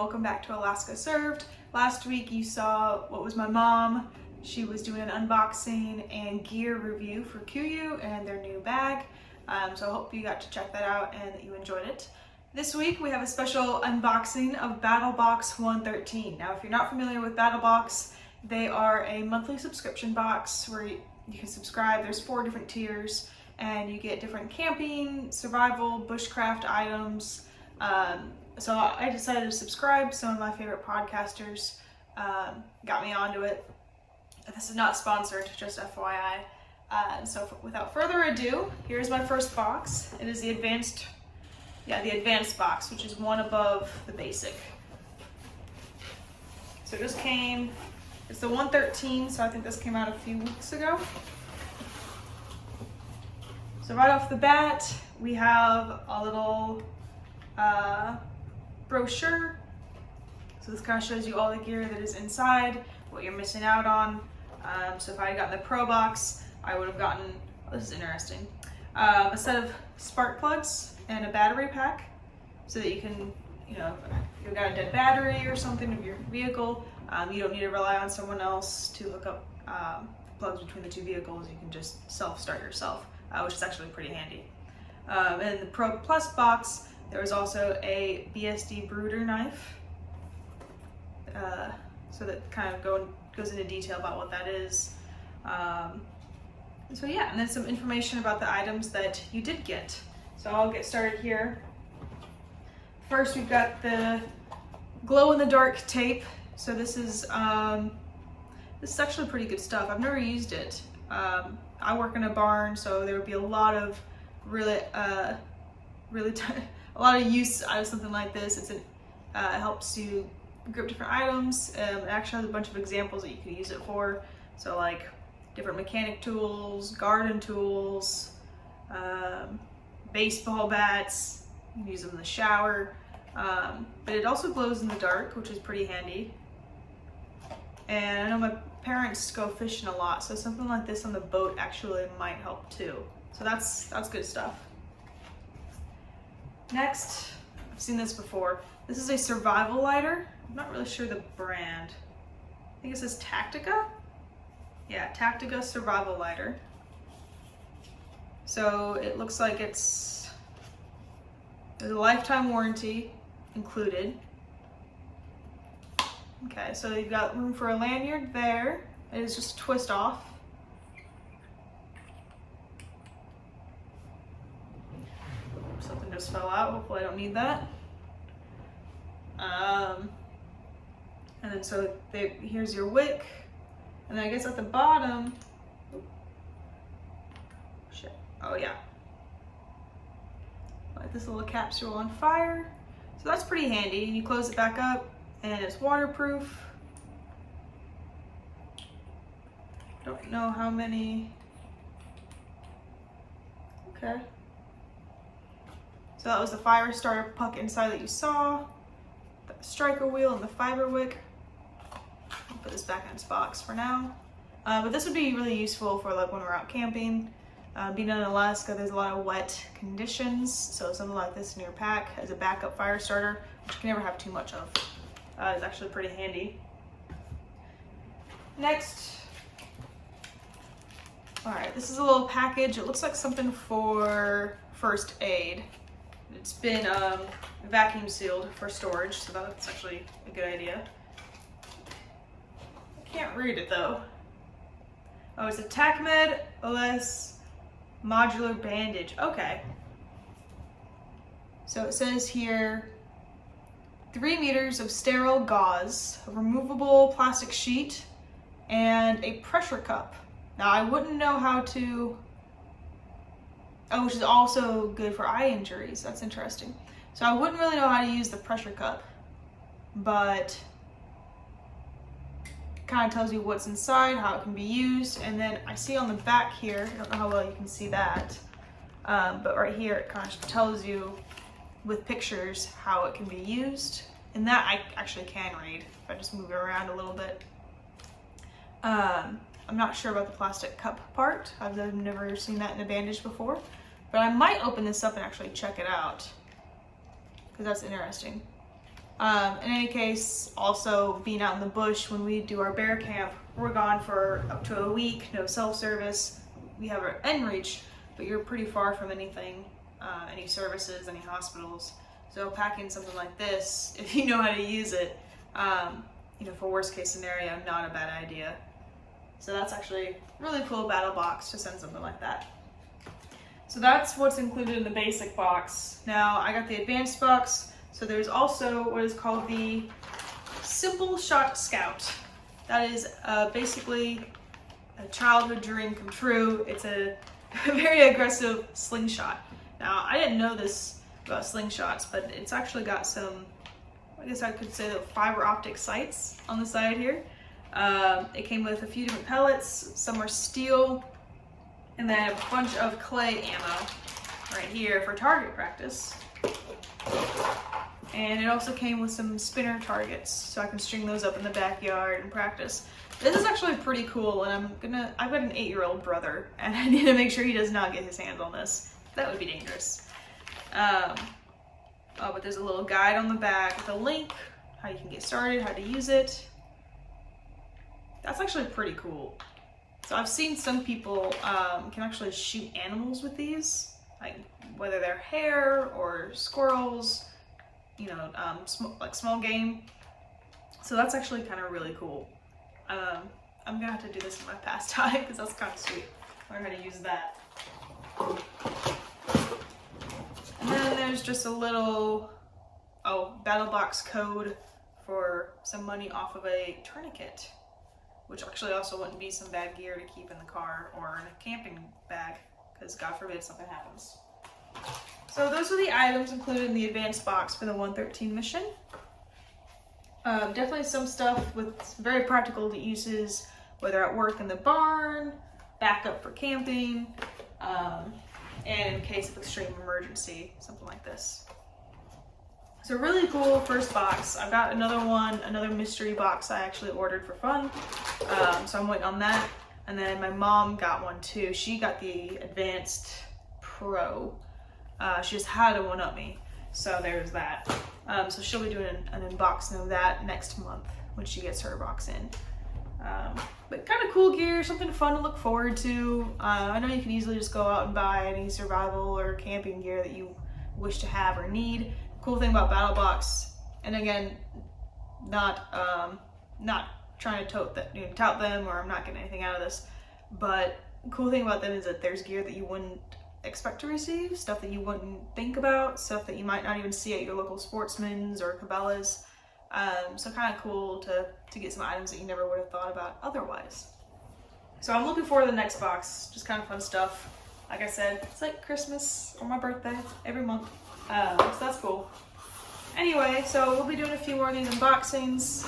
welcome back to Alaska Served. Last week you saw what was my mom. She was doing an unboxing and gear review for KUIU and their new bag. So I hope you got to check that out and that you enjoyed it. This week we have a special unboxing of BATTLBOX 113. Now if you're not familiar with BATTLBOX, they are a monthly subscription box where you can subscribe. There's 4 different tiers and you get different camping, survival, bushcraft items. So I decided to subscribe. Some of my favorite podcasters got me onto it. This is not sponsored, just FYI. So without further ado, here's my first box. It is the advanced box, which is one above the basic. So it just came, it's the 113, so I think this came out a few weeks ago. So right off the bat, we have a little brochure. So this kind of shows you all the gear that is inside, what you're missing out on. So if I had gotten the Pro box, I would have gotten, oh, this is interesting, a set of spark plugs and a battery pack so that you can, if you've got a dead battery or something of your vehicle, you don't need to rely on someone else to hook up plugs between the 2 vehicles. You can just self-start yourself, which is actually pretty handy. And in the Pro Plus box, there was also a BSD brooder knife. So that kind of goes into detail about what that is. So yeah, and then some information about the items that you did get. So I'll get started here. First, we've got the glow-in-the-dark tape. So this is actually pretty good stuff. I've never used it. I work in a barn, so there would be a lot of a lot of use out of something like this. It helps you grip different items. It actually has a bunch of examples that you can use it for. So like different mechanic tools, garden tools, baseball bats. You can use them in the shower. But it also glows in the dark, which is pretty handy. And I know my parents go fishing a lot, so something like this on the boat actually might help too. So that's good stuff. Next, I've seen this before. This is a survival lighter. I'm not really sure the brand. I think it says Tactica. Yeah, Tactica survival lighter. So it looks like there's a lifetime warranty included. Okay, so you've got room for a lanyard there. It is just a twist off. Something just fell out. Hopefully I don't need that. And then so here's your wick. And then I guess at the bottom, oh yeah. Light this little capsule on fire. So that's pretty handy. And you close it back up and it's waterproof. Don't know how many. Okay. So that was the fire starter puck inside that you saw, the striker wheel and the fiber wick. I'll put this back in its box for now. But this would be really useful for like when we're out camping. Being in Alaska, there's a lot of wet conditions, so something like this in your pack as a backup fire starter, which you can never have too much of, is actually pretty handy. Next, all right, this is a little package. It looks like something for first aid. It's been vacuum sealed for storage, so that's actually a good idea. I can't read it though. Oh, it's a TACMED OS modular bandage. Okay. So it says here 3 meters of sterile gauze, a removable plastic sheet, and a pressure cup. Now I wouldn't know how to, oh, which is also good for eye injuries. That's interesting. So I wouldn't really know how to use the pressure cup, but it kind of tells you what's inside, how it can be used, and then I see on the back here, I don't know how well you can see that, but right here it kind of tells you with pictures how it can be used, and that I actually can read if I just move it around a little bit. I'm not sure about the plastic cup part. I've never seen that in a bandage before, but I might open this up and actually check it out because that's interesting. In any case, also being out in the bush, when we do our bear camp, we're gone for up to a week, no self-service. We have our N-Reach, but you're pretty far from anything, any services, any hospitals. So packing something like this, if you know how to use it, you know, for worst case scenario, not a bad idea. So that's actually really cool BATTLBOX to send something like that. So that's what's included in the basic box. Now I got the advanced box. So there's also what is called the Simple Shot Scout. That is basically a childhood dream come true. It's a very aggressive slingshot. Now I didn't know this about slingshots, but it's actually got some, I guess I could say, the fiber optic sights on the side here. It came with a few different pellets, some are steel, and then a bunch of clay ammo right here for target practice. And it also came with some spinner targets, so I can string those up in the backyard and practice. This is actually pretty cool, and I've got an 8-year-old brother, and I need to make sure he does not get his hands on this. That would be dangerous. Oh, but there's a little guide on the back with a link, how you can get started, how to use it. That's actually pretty cool. So I've seen some people can actually shoot animals with these, like whether they're hare or squirrels, you know, like small game. So that's actually kind of really cool. I'm gonna have to do this in my pastime because that's kind of sweet. Learn how to use that. And then there's just a little, BATTLBOX code for some money off of a tourniquet, which actually also wouldn't be some bad gear to keep in the car or in a camping bag, because God forbid something happens. So those are the items included in the advanced box for the 113 mission. Definitely some stuff with very practical uses, whether at work in the barn, backup for camping, and in case of extreme emergency, something like this. So really cool first box. I've got another mystery box I actually ordered for fun. So I'm waiting on that. And then my mom got one too. She got the Advanced Pro. She just had to one-up me. So there's that. So she'll be doing an unboxing of that next month when she gets her box in. But kind of cool gear, something fun to look forward to. I know you can easily just go out and buy any survival or camping gear that you wish to have or need. Cool thing about BATTLBOX, and again, not trying to tout them, or I'm not getting anything out of this, but cool thing about them is that there's gear that you wouldn't expect to receive, stuff that you wouldn't think about, stuff that you might not even see at your local Sportsman's or Cabela's. So kind of cool to get some items that you never would have thought about otherwise. So I'm looking forward to the next box, just kind of fun stuff. Like I said, it's like Christmas or my birthday every month. So that's cool. Anyway, so we'll be doing a few more of these unboxings.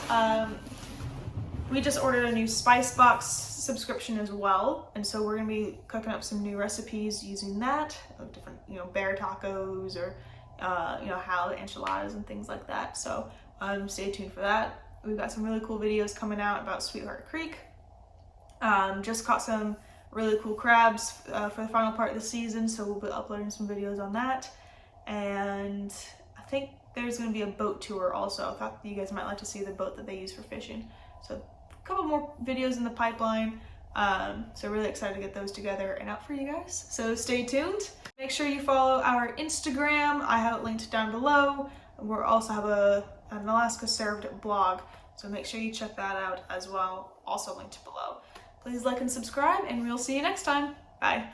We just ordered a new Spice Box subscription as well, and so we're gonna be cooking up some new recipes using that, different, bear tacos or halibut enchiladas and things like that. So stay tuned for that. We've got some really cool videos coming out about Sweetheart Creek. Just caught some really cool crabs for the final part of the season, so we'll be uploading some videos on that. And I think there's going to be a boat tour also. I thought you guys might like to see the boat that they use for fishing. So a couple more videos in the pipeline. So really excited to get those together and out for you guys. So stay tuned. Make sure you follow our Instagram. I have it linked down below. We also have an Alaska Served blog. So make sure you check that out as well. Also linked below. Please like and subscribe, and we'll see you next time. Bye.